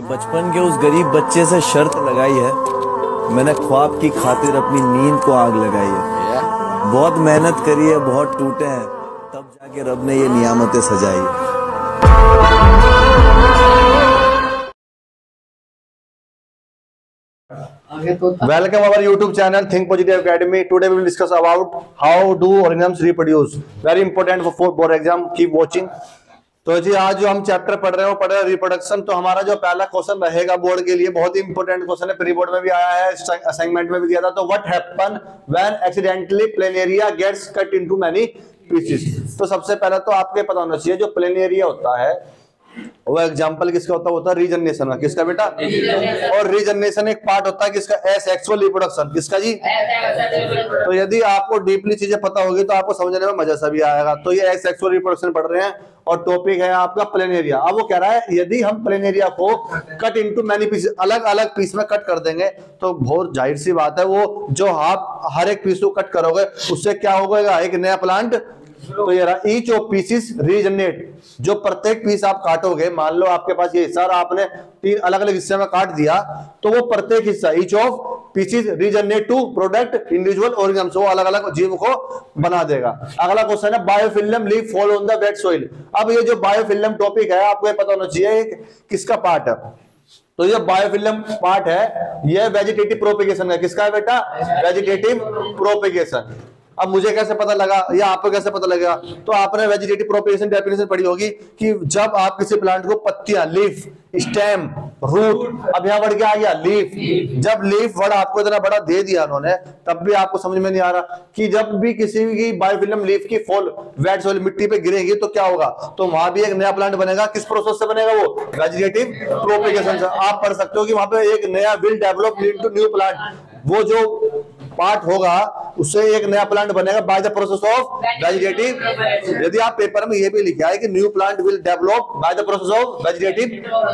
बचपन के उस गरीब बच्चे से शर्त लगाई है, मैंने ख्वाब की खातिर अपनी नींद को आग लगाई है। बहुत मेहनत करी है, बहुत टूटे हैं, तब जाके रब ने ये नियामतें सजाई है। Welcome our YouTube channel Think Positive Academy. Today we will discuss about how do organisms reproduce. Very important for board exam. Keep watching. तो जी आज जो हम चैप्टर पढ़ रहे हैं वो पढ़ रहे हैं रिप्रोडक्शन। तो हमारा जो पहला क्वेश्चन रहेगा बोर्ड के लिए, बहुत ही इंपॉर्टेंट क्वेश्चन है, प्री बोर्ड में भी आया है, असाइनमेंट में भी दिया था। तो what happen when accidentally planaria gets cut into many pieces. तो सबसे पहले तो आपको पता होना चाहिए जो प्लेनेरिया होता है वो एग्जांपल किसका होता है रीजनरेशन का। किसका बेटा? और रीजनरेशन एक पार्ट होता है किसका? Asexual reproduction. किसका जी? तो यदि आपको डीपली चीजें पता होगी तो आपको समझने में मजा सा भी आएगा। तो ये एसेक्सुअल रिप्रोडक्शन पढ़ रहे हैं और टॉपिक है आपका प्लेनेरिया। अब वो कह रहा है यदि हम प्लेनेरिया को कट इनटू मैनी पीसेस, अलग अलग पीस में कट कर देंगे तो बहुत जाहिर सी बात है वो जो आप हर एक पीस को कट करोगे उससे क्या होगा? एक नया प्लांट। तो ये रहा ईच ऑफ पीसेस रीजनरेट। जो प्रत्येक पीस आप काटोगे, मान लो आपके पास ये हिस्सा आपने 3 अलग अलग हिस्से में काट दिया, तो वो प्रत्येक हिस्सा each of pieces regenerate to product individual organism, वो अलग अलग जीव को बना देगा। अगला क्वेश्चन है biofilm leaf fall on the wait soil. अब ये जो बायोफिल्म टॉपिक है आपको ये पता होना चाहिए किसका पार्ट है। तो ये बायोफिल्म पार्ट है, ये वेजिटेटिव प्रोपेगेशन है। किसका है बेटा? Vegetative propagation. अब मुझे कैसे पता लगा या आपको कैसे पता लगेगा? तो आपने वेजिटेटिव प्रोपेगेशन डेफिनेशन पढ़ी होगी कि जब आप किसी प्लांट को पत्तियां, लीफ, स्टेम, रूट, अब यहां वर्ड क्या आ गया? लीफ। जब लीफ वर्ड आपको इतना बड़ा दे दिया उन्होंने तब भी आपको समझ में नहीं आ रहा कि जब भी किसी की बायोफिल्म लीफ की फॉल वेट सॉइल मिट्टी पे गिरेगी तो क्या होगा? तो वहां भी एक नया प्लांट बनेगा। किस प्रोसेस से बनेगा? वो वेजिटेटिव प्रोपेगेशन से। आप पढ़ सकते हो कि वहां पे एक नया will develop into new plant. वो जो पार्ट होगा उससे एक नया प्लांट बनेगा by the process of vegetative. यदि आप पेपर में ये भी लिखा है कि new plant will develop by the process of vegetative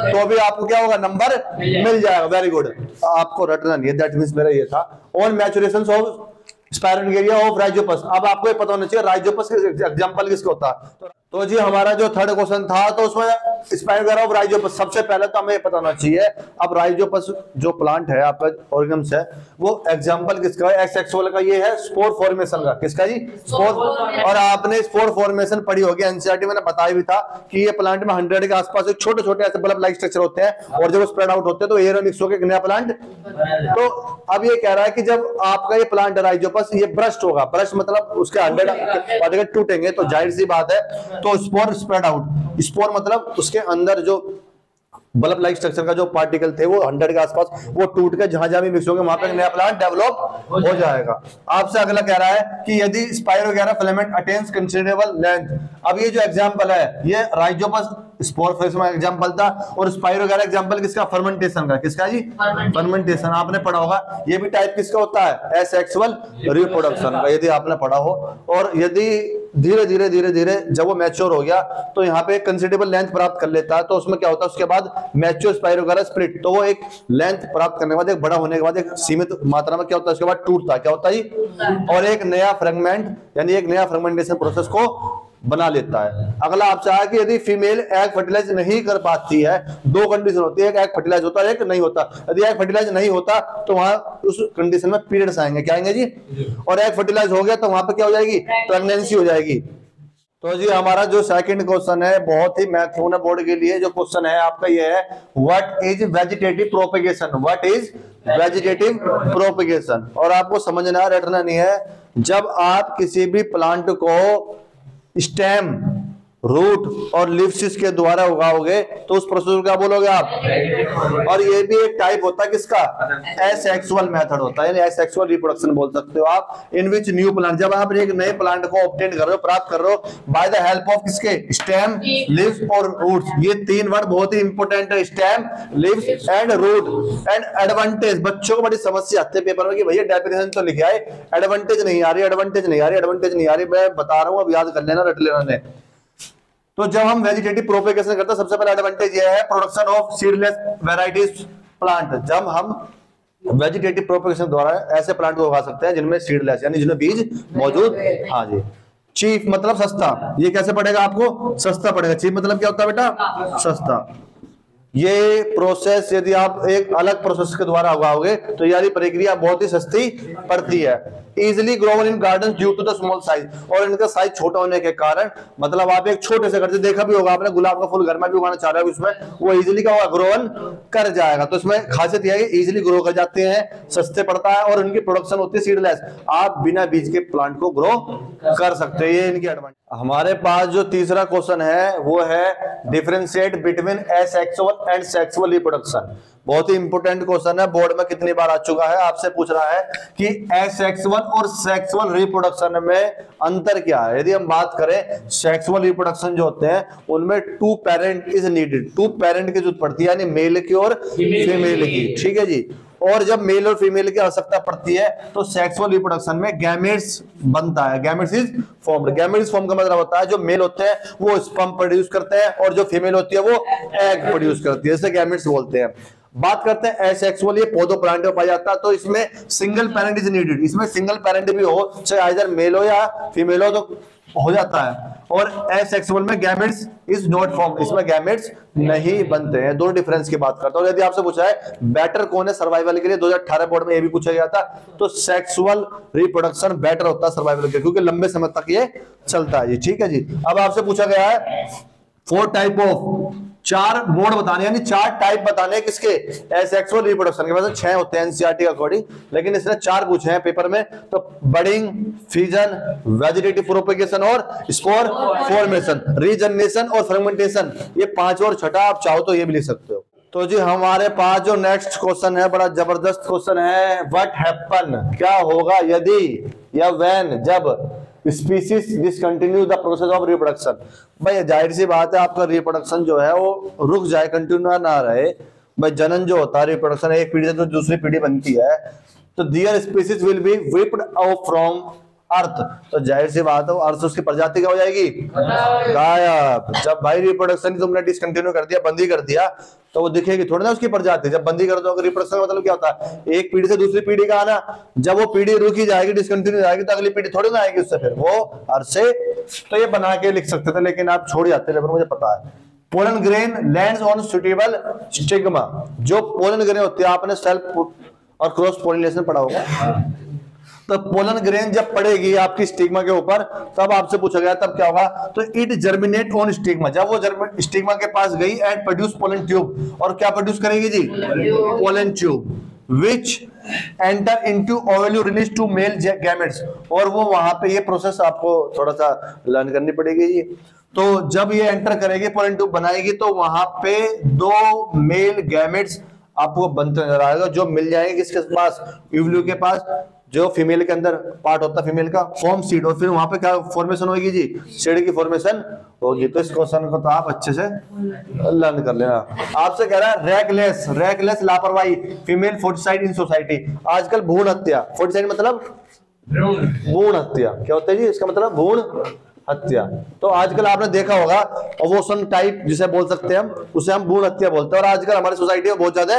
तो भी आपको क्या होगा? नंबर मिल जाएगा। Very good. आपको रटना नहीं है, दैट मींस मेरा ये था on maturation of spirogyra of rhizopus. अब आपको ये पता होना चाहिए राइजोपस एग्जांपल किसका होता है। तो जी हमारा जो थर्ड क्वेश्चन था तो उसमें स्पायरोगेरिया ऑफ राइजोपस। सबसे पहले तो हमें पता होना चाहिए अब राइजोपस जो प्लांट है आपका ऑर्गेनिज्म है वो एग्जांपल किसका है? एसेक्सुअल का। ये है स्पोर फॉर्मेशन का। किसका जी? स्पोर। और आपने स्पोर फॉर्मेशन पढ़ी होगी एनसीईआरटी में, बताया भी था कि ये प्लांट में 100 के आसपास छोटे छोटे ऐसे बल्ब लाइक स्ट्रक्चर होते हैं और जब वो स्प्रेड आउट होते हैं तो एयर मिक्स होकर एक नया प्लांट। तो अब ये कह रहा है कि जब आपका ये प्लांट राइजोपस ये ब्रस्ट होगा, ब्रस्ट मतलब उसके 100 पार्टिकल टूटेंगे तो जाहिर सी बात है तो स्पोर स्प्रेड आउट। स्पोर मतलब उसके अंदर जो बल्ब लाइक स्ट्रक्चर का जो पार्टिकल थे वो 100 के आसपास वो टूट के जहां भी मिक्स होंगे वहां पर नया प्लांट डेवलप हो जाएगा। आपसे अगला कह रहा है कि यदि spirogyra filament attains considerable length. अब ये जो एग्जांपल है ये राइजोपस स्पोर फेज में एग्जांपल था और स्पायरोगेरा एग्जांपल किसका? फर्मेंटेशन का। किसका जी? फर्मेंटेशन। आपने पढ़ा होगा ये भी टाइप किसका होता है? एसेक्सुअल रिप्रोडक्शन का, यदि आपने पढ़ा हो। और यदि धीरे धीरे धीरे धीरे जब वो मैच्योर हो गया तो यहाँ पे कंसिडरेबल लेंथ प्राप्त कर लेता है तो उसमें क्या होता है? उसके बाद मैच्योर स्पायरोगेरा स्प्लिट, तो वो एक लेंथ प्राप्त करने के बाद, एक बड़ा होने के बाद एक सीमित मात्रा में क्या होता है? उसके बाद टूटता है। क्या होता है? और एक नया फ्रेगमेंट यानी एक नया फ्रेगमेंटेशन प्रोसेस को बना लेता है। अगला आपसे आया कि यदि फीमेल एग फर्टिलाइज नहीं कर पाती है, 2 कंडीशन होती है, एक एग फर्टिलाइज होता है, एक नहीं होता। यदि एग फर्टिलाइज नहीं होता तो वहां उस कंडीशन में पीरियड्स आएंगे। क्या आएंगे जी? और एग फर्टिलाइज हो गया तो वहां पे क्या हो जाएगी? प्रेगनेंसी हो जाएगी। तो जी हमारा जो सेकंड क्वेश्चन है बहुत ही महत्वपूर्ण है बोर्ड के लिए। जो क्वेश्चन है आपका ये है what is vegetative propagation. What is vegetative propagation. और आपको समझना रटना नहीं है, जब आप किसी भी प्लांट को स्टेम, रूट और लीव्स के द्वारा उगाओगे तो उस प्रोसेस को क्या बोलोगे आप? और ये भी एक टाइप होता है किसका? एसेक्सुअल मेथड होता है, यानी एसेक्सुअल रिप्रोडक्शन बोल सकते हो आप। इन विच न्यू प्लांट, जब आप एक नए प्लांट को ऑब्टेन कर रहे हो, प्राप्त कर रहे हो बाय द हेल्प ऑफ किसके? स्टेम, लीव्स और रूट्स। ये 3 वर्ड बहुत ही इंपॉर्टेंट है, stem, leaves and root. And advantage, बच्चों को बड़ी समस्या आती है पेपर में कि भैया डेफिनेशन तो लिखा है, एडवांटेज नहीं आ रही, एडवांटेज नहीं आ रही, एडवांटेज नहीं आ रही। मैं बता रहा हूं, अब याद कर लेना, रट लेना ने। तो जब हम वेजिटेटिव प्रोपेगेशन करते हैं सबसे पहला एडवांटेज ये है production of seedless varieties plant. जब हम वेजिटेटिव प्रोपेगेशन द्वारा ऐसे प्लांट को उगा सकते हैं जिनमें सीडलेस यानी जिनमें बीज मौजूद। हाँ जी। चीप मतलब सस्ता, ये कैसे पड़ेगा आपको? सस्ता पड़ेगा। चीप मतलब क्या होता है बेटा? सस्ता। ये प्रोसेस यदि आप एक अलग प्रोसेस के द्वारा उगाओगे तो यारी प्रक्रिया बहुत ही सस्ती पड़ती है। Easily grown in garden due to the small size, और इनका साइज छोटा होने के कारण, मतलब आप एक छोटे से घर से, देखा भी होगा आपने, गुलाब का फूल घर में भी उगाना चाह रहे हो, उसमें वो इजिली क्या होगा, ग्रोवन कर जाएगा। तो इसमें खासियत यह है कि इजिली ग्रो कर जाते हैं, सस्ते पड़ता है, और इनकी प्रोडक्शन होती है सीडलेस, आप बिना बीज के प्लांट को ग्रो कर सकते हैं, ये इनकी एडवांटेज। हमारे पास जो तीसरा क्वेश्चन है वो है differentiate between asexual and sexual reproduction. बहुत ही इंपॉर्टेंट क्वेश्चन है, बोर्ड में कितनी बार आ चुका है, आपसे पूछ रहा है कि एसेक्सुअल और सेक्सुअल रिप्रोडक्शन में अंतर क्या है। यदि हम बात करें सेक्सुअल रिप्रोडक्शन जो होते हैं उनमें two parent is needed, two parent की जरूरत पड़ती है, यानी मेल की और फीमेल की, ठीक है जी। और जब मेल और फीमेल की आवश्यकता पड़ती है तो सेक्सुअल रिप्रोडक्शन में गैमेट्स बनता है, gametes is formed. Gametes form का मतलब होता है जो मेल होते हैं वो स्पर्म प्रोड्यूस करते हैं और जो फीमेल होती है वो एग प्रोड्यूस करती है, इसे गैमेट्स बोलते हैं। बात करते हैं एसेक्सुअल, ये पौधों प्लांट में पाया जाता है, तो इसमें सिंगल पेरेंट इज नीडेड, इसमें सिंगल पेरेंट भी हो, चाहे इधर मेल हो या फीमेल हो तो हो जाता है। और एसेक्सुअल में गैमेट्स इज नॉट फॉर्म, इसमें गैमेट्स नहीं बनते हैं। दो डिफरेंस की बात करता हूं। यदि आपसे पूछा है बेटर कौन है सर्वाइवल के लिए, 2018 बोर्ड में ये भी पूछा गया था, तो सेक्सुअल रिप्रोडक्शन बेटर होता है सर्वाइवल के लिए, क्योंकि लंबे समय तक ये चलता है जी, ठीक है जी। अब आपसे पूछा गया है 4 टाइप ऑफ, 4 मोड बताने, यानी 4 टाइप बताने किसके, एसेक्सुअल रिप्रोडक्शन के। वैसे 6 होते हैं एनसीईआरटी के अकॉर्डिंग, लेकिन इसने 4 पूछे हैं पेपर में। तो बडिंग, फ्यूजन, वेजिटेटिव प्रोपेगेशन और स्पोर फॉर्मेशन, रीजनरेशन और फर्मेंटेशन, ये 5 और छठा आप चाहो तो ये भी लिख सकते हो। तो जी हमारे पास जो नेक्स्ट क्वेश्चन है बड़ा जबरदस्त क्वेश्चन है, व्हाट हैपन, क्या होगा यदि या व्हेन, जब species discontinue the process of reproduction. भाई जाहिर सी बात है आपका रिप्रोडक्शन जो है वो रुक जाए, कंटिन्यू ना रहे। भाई जनन जो होता है, रिप्रोडक्शन एक पीढ़ी से तो दूसरी पीढ़ी बनती है, तो their species will be wiped out from earth, तो जाहिर सी बात है अर्थ उसकी प्रजाति क्या हो जाएगी, गायब। जब भाई रिप्रोडक्शन तुमने डिसकंटिन्यू कर दिया, बंदी कर दिया, तो वो दिखेगी थोड़ी ना उसकी प्रजाति। जब बंदी कर दो रिप्रोडक्शन मतलब क्या होता है, एक पीढ़ी से दूसरी पीढ़ी का आना। जब वो पीढ़ी रुकी जाएगी, डिसकंटिन्यू जाएगी, तो अगली पीढ़ी थोड़ी ना आएगी उससे, फिर वो अर्थ से। तो ये बना के लिख सकते थे लेकिन आप छोड़ जाते हैं, मुझे पता है। Pollen grain lands on suitable stigma, जो पोलन ग्रेन होती है, आपने सेल्फ और क्रॉस पोलिनेशन पढ़ा होगा, तो पोलन ग्रेन जब पड़ेगी आपकी स्टिग्मा के ऊपर, तब आपसे पूछा गया तब क्या होगा, तो इट जर्मिनेट ऑन स्टिग्मा, जब वो स्टिग्मा के पास गई एंड प्रोड्यूस पोलन ट्यूब, और क्या प्रोड्यूस करेगी जी, pollen tube, which enter into ovule release to male gametes, और वो वहां पे ये प्रोसेस आपको थोड़ा सा लर्न करनी पड़ेगी जी। तो जब ये एंटर करेगी, पोलन ट्यूब बनाएगी, तो वहां पे 2 मेल गैमेट्स आपको बनते नजर आएगा, जो मिल जाएंगे किसके पास, ओव्यूल के पास, जो फीमेल के अंदर पार्ट होता है फीमेल का, फॉर्म सीड, और फिर वहां पे क्या फॉर्मेशन होगी जी, सीड की फॉर्मेशन होगी। तो इस क्वेश्चन को तो आप अच्छे से लर्न कर लेना। आपसे कह रहा है रेकलेस, रेकलेस लापरवाही, फीमेल फोर्टिसाइड इन सोसाइटी। आजकल भ्रूण हत्या, फोर्टिसाइड मतलब भ्रूण हत्या, क्या होता है जी, इसका मतलब भ्रूण हत्या। तो आजकल आपने देखा होगा अबॉर्शन टाइप जिसे बोल सकते हैं हम, उसे हम भ्रूण हत्या बोलते हैं, और आजकल हमारी सोसाइटी में बहुत ज्यादा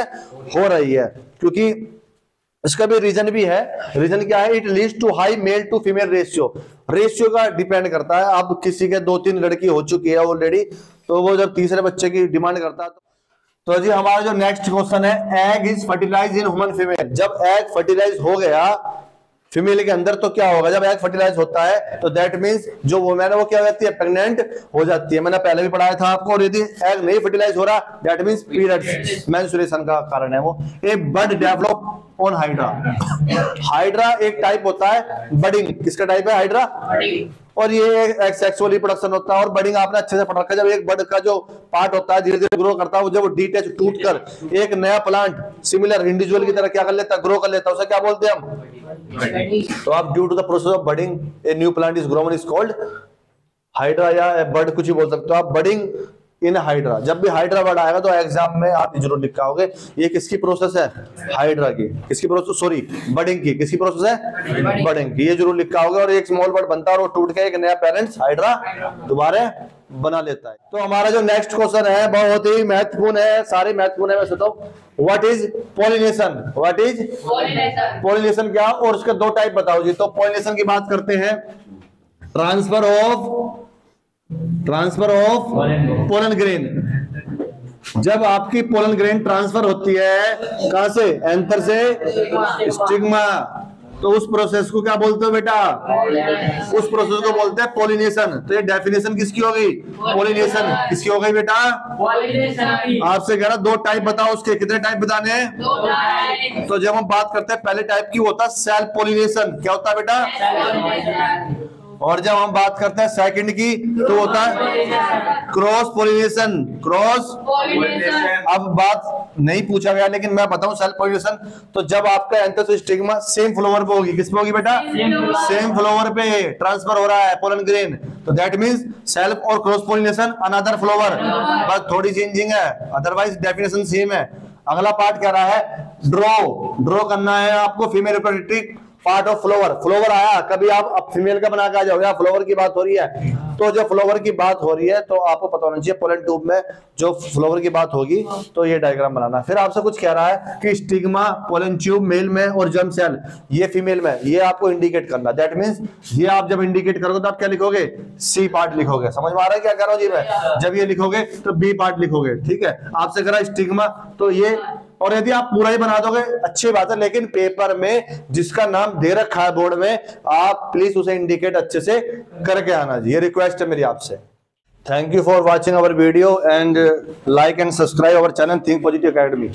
हो रही है, क्योंकि इसका भी रीजन भी है। रीजन क्या है, it leads to high male to female ratio, ratio का डिपेंड करता है। अब किसी के 2-3 लड़की हो चुकी है ऑलरेडी, तो वो जब तीसरे बच्चे की डिमांड करता है। तो जी हमारा जो नेक्स्ट क्वेश्चन है, egg is fertilize in human female, जब एग फर्टिलाइज हो गया फीमेल के अंदर तो क्या होगा, जब एग फर्टिलाइज होता है तो दैट मींस जो वुमेन है वो क्या हो जाती है, प्रेग्नेंट हो जाती है। मैंने पहले भी पढ़ाया था आपको। और यदि एग नहीं फर्टिलाइज हो रहा, दैट मींस पीरियड्स, मेंस्ट्रुएशन का कारण है वो। ए बड डेवलप ऑन हाइड्रा, हाइड्रा एक टाइप होता है बडिंग, किसका टाइप है, हाइड्रा, और ये एक सेक्सुअल रिप्रोडक्शन होता है। और बडिंग आपने अच्छे से पढ़ रखा है, जब एक बड का जो पार्ट होता है धीरे धीरे ग्रो करता है, वो जब वो डीटैच टूट कर एक नया प्लांट सिमिलर इंडिविजुअल की तरह क्या कर लेता है, ग्रो कर लेता है, उसे क्या बोलते हैं हम, तो आप due to the process of budding a new plant is grown is called hydra, या बड कुछ ही बोल सकते हो आप, बडिंग इन हाइड्रा। जब भी हाइड्रा वर्ड आएगा तो एग्जाम में आप जरूर लिखा होगे, ये किसकी प्रोसेस है, हाइड्रा की, किसकी प्रोसेस, सॉरी बडिंग की, किसकी प्रोसेस है, बडिंग की, ये जरूर लिखा होगा। और एक स्मॉल वर्ड बनता है और वो टूट के एक नया पेरेंट्स हाइड्रा दोबारा बना लेता है। तो हमारा जो नेक्स्ट क्वेश्चन है बहुत ही महत्वपूर्ण है, सारे महत्वपूर्ण है वैसे तो। What is pollination, what is pollination क्या, और उसके 2 टाइप बताओ जी। तो पॉलिनेशन की बात करते हैं, ट्रांसफर ऑफ पोलन ग्रेन, जब आपकी पोलन ग्रेन ट्रांसफर होती है कहां से, एंथर से स्टिग्मा, तो उस प्रोसेस को क्या बोलते हो बेटा, उस प्रोसेस को बोलते हैं पोलिनेशन। तो ये डेफिनेशन किसकी हो गई, पोलिनेशन किसकी हो गई बेटा, आपसे कह रहा 2 टाइप बताओ, उसके कितने टाइप बताने हैं। तो जब हम बात करते हैं पहले टाइप की होता है सेल्फ पोलिनेशन, क्या होता है बेटा, और जब हम बात करते हैं सेकंड की तो होता है क्रॉस पोलिनेशन, क्रॉस। अब बात नहीं पूछा गया लेकिन मैं बताऊं सेल्फ पोलिनेशन, तो जब आपका एंथर स्टिग्मा सेम फ्लावर पे होगी, किस पे होगी बेटा, सेम फ्लावर पे ट्रांसफर हो रहा है पोलन ग्रेन, तो दैट मींस सेल्फ और क्रॉस पोलिनेशन अनदर फ्लावर, बस थोड़ी चेंजिंग है, अदरवाइज डेफिनेशन सेम है। अगला पार्ट कह रहा है ड्रॉ करना है आपको female reproductive part of flower. Flower आया कभी, आप फीमेल का बना के आ जाओ, या फ्लावर की बात हो रही है, तो जब फ्लावर की बात हो रही है तो आपको पता होना चाहिए पोलन ट्यूब में जो फ्लावर की बात होगी तो ये डायग्राम बनाना। फिर आपसे कुछ कह रहा है कि स्टिग्मा पोलन ट्यूब मेल में और जर्म सेल ये फीमेल में, ये आपको इंडिकेट करना। दैट मींस ये आप जब इंडिकेट करोगे तो आप क्या लिखोगे, सी पार्ट लिखोगे। समझ में आ रहा है क्या कह रहा हूं जी मैं, जब ये लिखोगे तो बी पार्ट लिखोगे, ठीक है। आपसे कह रहा है स्टिग्मा, तो ये, और यदि आप पूरा ही बना दोगे अच्छी बात है, लेकिन पेपर में जिसका नाम दे रखा है बोर्ड में आप प्लीज उसे इंडिकेट अच्छे से करके आना जी, ये रिक्वेस्ट है मेरी आपसे। Thank you for watching our video and like and subscribe our channel think positive academy.